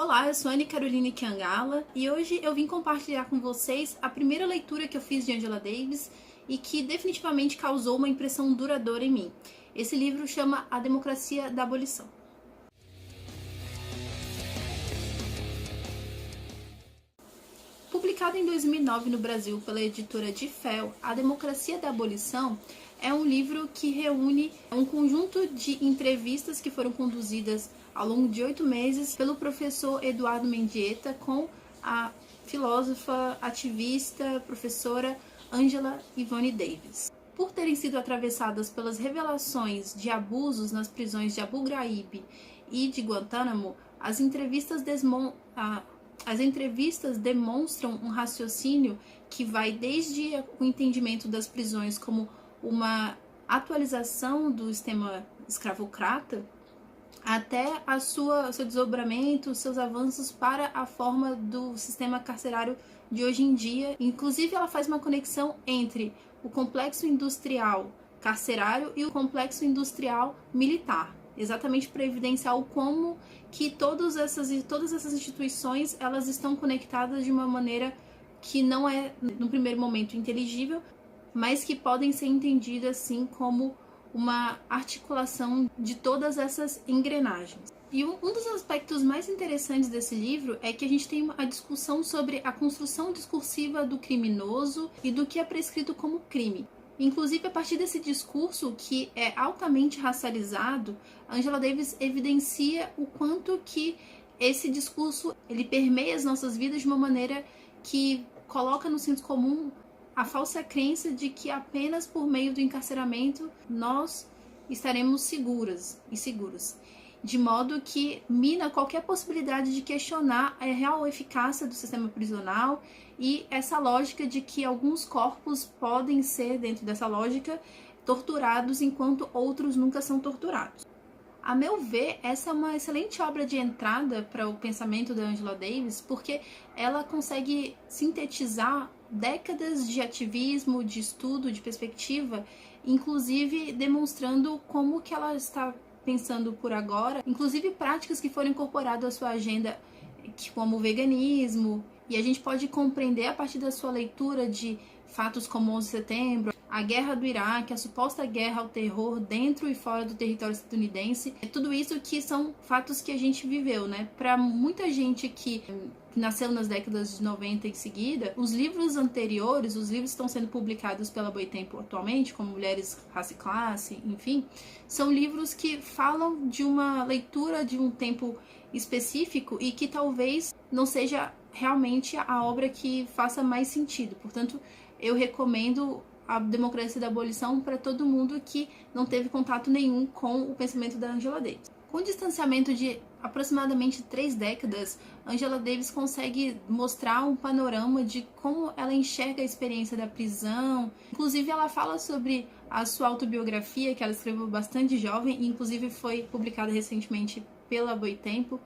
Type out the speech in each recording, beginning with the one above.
Olá, eu sou Anne Caroline Kiangala e hoje eu vim compartilhar com vocês a primeira leitura que eu fiz de Angela Davis e que definitivamente causou uma impressão duradoura em mim. Esse livro chama A Democracia da Abolição. Publicado em 2009 no Brasil pela editora de Fel, A Democracia da Abolição é um livro que reúne um conjunto de entrevistas que foram conduzidas ao longo de 8 meses pelo professor Eduardo Mendieta com a filósofa, ativista, professora Angela Ivone Davis. Por terem sido atravessadas pelas revelações de abusos nas prisões de Abu Ghraib e de Guantánamo, as entrevistas demonstram um raciocínio que vai desde o entendimento das prisões como uma atualização do sistema escravocrata até seu desdobramento, seus avanços para a forma do sistema carcerário de hoje em dia. Inclusive, ela faz uma conexão entre o complexo industrial carcerário e o complexo industrial militar, exatamente para evidenciar o como que todas essas instituições elas estão conectadas de uma maneira que não é, no primeiro momento, inteligível, mas que podem ser entendidas assim como uma articulação de todas essas engrenagens. E um dos aspectos mais interessantes desse livro é que a gente tem a discussão sobre a construção discursiva do criminoso e do que é prescrito como crime. Inclusive, a partir desse discurso, que é altamente racializado, Angela Davis evidencia o quanto que esse discurso ele permeia as nossas vidas de uma maneira que coloca no senso comum a falsa crença de que apenas por meio do encarceramento nós estaremos seguras e seguros, de modo que mina qualquer possibilidade de questionar a real eficácia do sistema prisional e essa lógica de que alguns corpos podem ser, dentro dessa lógica, torturados enquanto outros nunca são torturados. A meu ver, essa é uma excelente obra de entrada para o pensamento da Angela Davis, porque ela consegue sintetizar décadas de ativismo, de estudo, de perspectiva, inclusive demonstrando como que ela está pensando por agora, inclusive práticas que foram incorporadas à sua agenda, como o veganismo, e a gente pode compreender a partir da sua leitura de fatos como 11 de setembro, a guerra do Iraque, a suposta guerra ao terror dentro e fora do território estadunidense. É tudo isso que são fatos que a gente viveu, né? Para muita gente que nasceu nas décadas de 90 em seguida, os livros anteriores, os livros que estão sendo publicados pela Boitempo atualmente, como Mulheres, Raça e Classe, enfim, são livros que falam de uma leitura de um tempo específico e que talvez não seja realmente a obra que faça mais sentido. Portanto, eu recomendo A Democracia da Abolição para todo mundo que não teve contato nenhum com o pensamento da Angela Davis. Com o distanciamento de aproximadamente 3 décadas, Angela Davis consegue mostrar um panorama de como ela enxerga a experiência da prisão. Inclusive, ela fala sobre a sua autobiografia, que ela escreveu bastante jovem, e inclusive foi publicada recentemente pela Boitempo.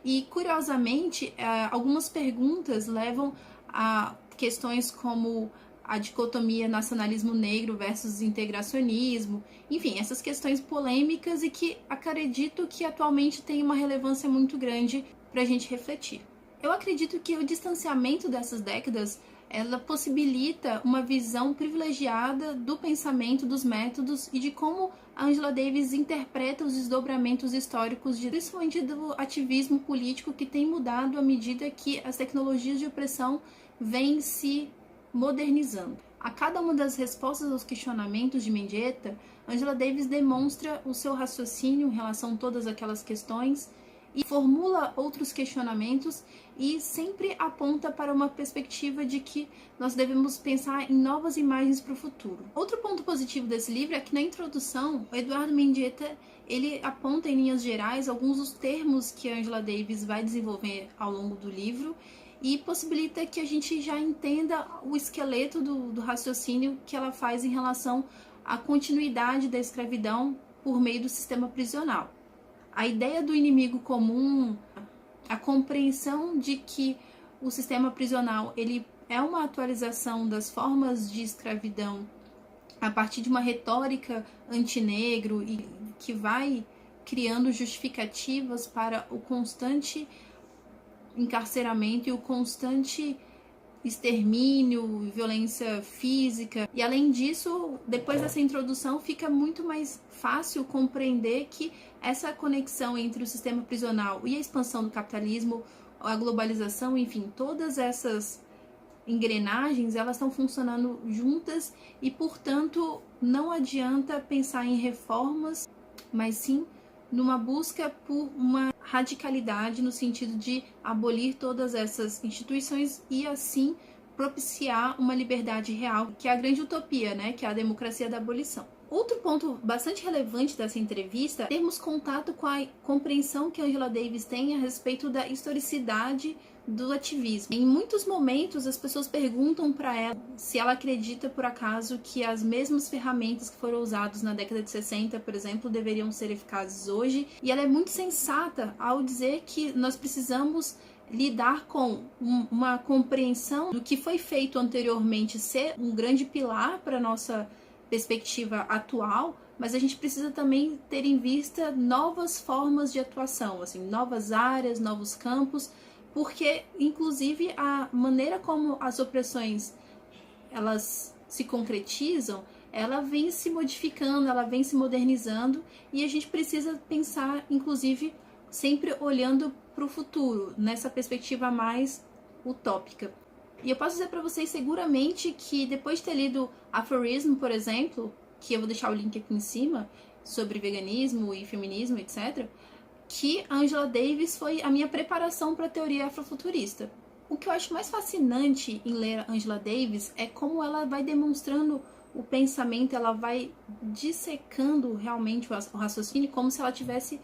E, curiosamente, algumas perguntas levam a questões como a dicotomia nacionalismo negro versus integracionismo, enfim, essas questões polêmicas e que acredito que atualmente tem uma relevância muito grande para a gente refletir. Eu acredito que o distanciamento dessas décadas ela possibilita uma visão privilegiada do pensamento, dos métodos e de como a Angela Davis interpreta os desdobramentos históricos, principalmente do ativismo político que tem mudado à medida que as tecnologias de opressão vêm se modernizando. A cada uma das respostas aos questionamentos de Mendieta, Angela Davis demonstra o seu raciocínio em relação a todas aquelas questões e formula outros questionamentos e sempre aponta para uma perspectiva de que nós devemos pensar em novas imagens para o futuro. Outro ponto positivo desse livro é que na introdução, o Eduardo Mendieta ele aponta em linhas gerais alguns dos termos que a Angela Davis vai desenvolver ao longo do livro e possibilita que a gente já entenda o esqueleto do raciocínio que ela faz em relação à continuidade da escravidão por meio do sistema prisional. A ideia do inimigo comum, a compreensão de que o sistema prisional ele é uma atualização das formas de escravidão a partir de uma retórica antinegro e que vai criando justificativas para o constante encarceramento e o constante extermínio, violência física. E além disso, depois dessa introdução, fica muito mais fácil compreender que essa conexão entre o sistema prisional e a expansão do capitalismo, a globalização, enfim, todas essas engrenagens, elas estão funcionando juntas e, portanto, não adianta pensar em reformas, mas sim numa busca por uma radicalidade no sentido de abolir todas essas instituições e assim propiciar uma liberdade real, que é a grande utopia, né, que é a democracia da abolição. Outro ponto bastante relevante dessa entrevista é termos contato com a compreensão que Angela Davis tem a respeito da historicidade do ativismo. Em muitos momentos as pessoas perguntam para ela se ela acredita por acaso que as mesmas ferramentas que foram usadas na década de 60, por exemplo, deveriam ser eficazes hoje, e ela é muito sensata ao dizer que nós precisamos lidar com uma compreensão do que foi feito anteriormente ser um grande pilar para a nossa perspectiva atual, mas a gente precisa também ter em vista novas formas de atuação, assim, novas áreas, novos campos, porque inclusive a maneira como as opressões elas se concretizam, ela vem se modificando, ela vem se modernizando, e a gente precisa pensar, inclusive, sempre olhando para o futuro, nessa perspectiva mais utópica. E eu posso dizer para vocês seguramente que depois de ter lido Aforismo, por exemplo, que eu vou deixar o link aqui em cima, sobre veganismo e feminismo, etc., que a Angela Davis foi a minha preparação para a teoria afrofuturista. O que eu acho mais fascinante em ler a Angela Davis é como ela vai demonstrando o pensamento, ela vai dissecando realmente o raciocínio, como se ela tivesse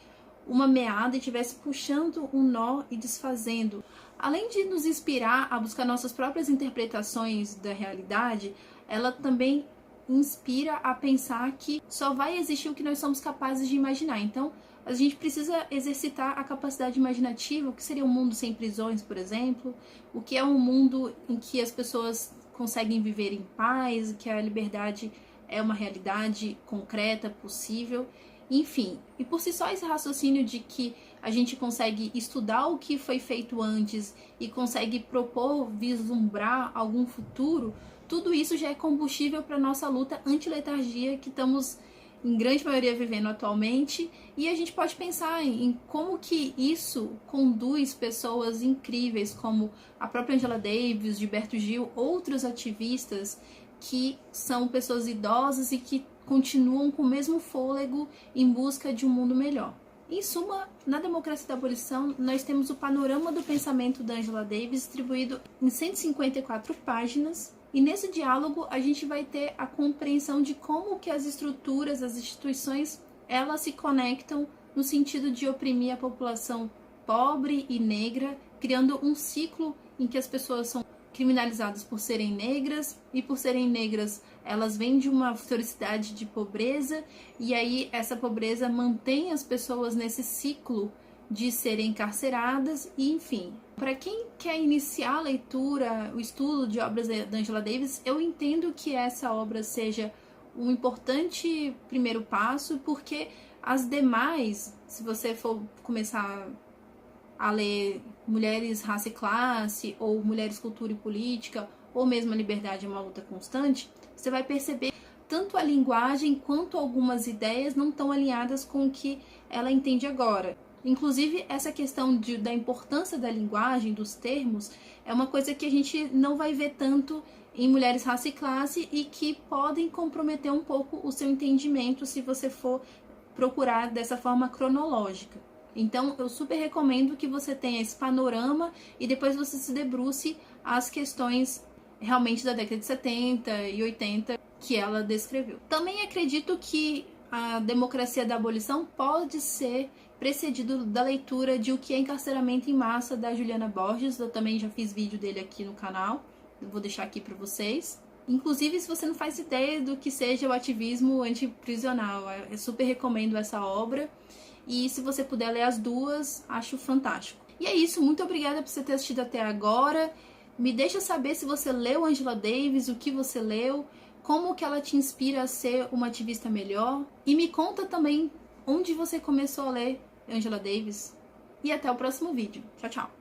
uma meada e estivesse puxando um nó e desfazendo. Além de nos inspirar a buscar nossas próprias interpretações da realidade, ela também inspira a pensar que só vai existir o que nós somos capazes de imaginar. Então, a gente precisa exercitar a capacidade imaginativa, o que seria um mundo sem prisões, por exemplo, o que é um mundo em que as pessoas conseguem viver em paz, que a liberdade é uma realidade concreta, possível, enfim. E por si só esse raciocínio de que a gente consegue estudar o que foi feito antes e consegue propor, vislumbrar algum futuro, tudo isso já é combustível para a nossa luta anti-letargia que estamos em grande maioria vivendo atualmente, e a gente pode pensar em como que isso conduz pessoas incríveis como a própria Angela Davis, Gilberto Gil, outros ativistas que são pessoas idosas e que continuam com o mesmo fôlego em busca de um mundo melhor. Em suma, na Democracia da Abolição, nós temos o panorama do pensamento da Angela Davis distribuído em 154 páginas, e nesse diálogo a gente vai ter a compreensão de como que as estruturas, as instituições, elas se conectam no sentido de oprimir a população pobre e negra, criando um ciclo em que as pessoas são criminalizadas por serem negras, e por serem negras elas vêm de uma historicidade de pobreza, e aí essa pobreza mantém as pessoas nesse ciclo de serem encarceradas, e enfim. Para quem quer iniciar a leitura, o estudo de obras da Angela Davis, eu entendo que essa obra seja um importante primeiro passo, porque as demais, se você for começar a ler Mulheres, Raça e Classe, ou Mulheres, Cultura e Política, ou mesmo A Liberdade é uma Luta Constante, você vai perceber tanto a linguagem quanto algumas ideias não estão alinhadas com o que ela entende agora. Inclusive, essa questão da importância da linguagem, dos termos, é uma coisa que a gente não vai ver tanto em Mulheres, Raça e Classe, e que podem comprometer um pouco o seu entendimento se você for procurar dessa forma cronológica. Então, eu super recomendo que você tenha esse panorama e depois você se debruce às questões realmente da década de 70 e 80 que ela descreveu. Também acredito que a Democracia da Abolição pode ser precedido da leitura de O que é Encarceramento em Massa, da Juliana Borges. Eu também já fiz vídeo dele aqui no canal, eu vou deixar aqui para vocês. Inclusive, se você não faz ideia do que seja o ativismo antiprisional, eu super recomendo essa obra. E se você puder ler as duas, acho fantástico. E é isso, muito obrigada por você ter assistido até agora. Me deixa saber se você leu Angela Davis, o que você leu, como que ela te inspira a ser uma ativista melhor. E me conta também onde você começou a ler Angela Davis. E até o próximo vídeo. Tchau, tchau!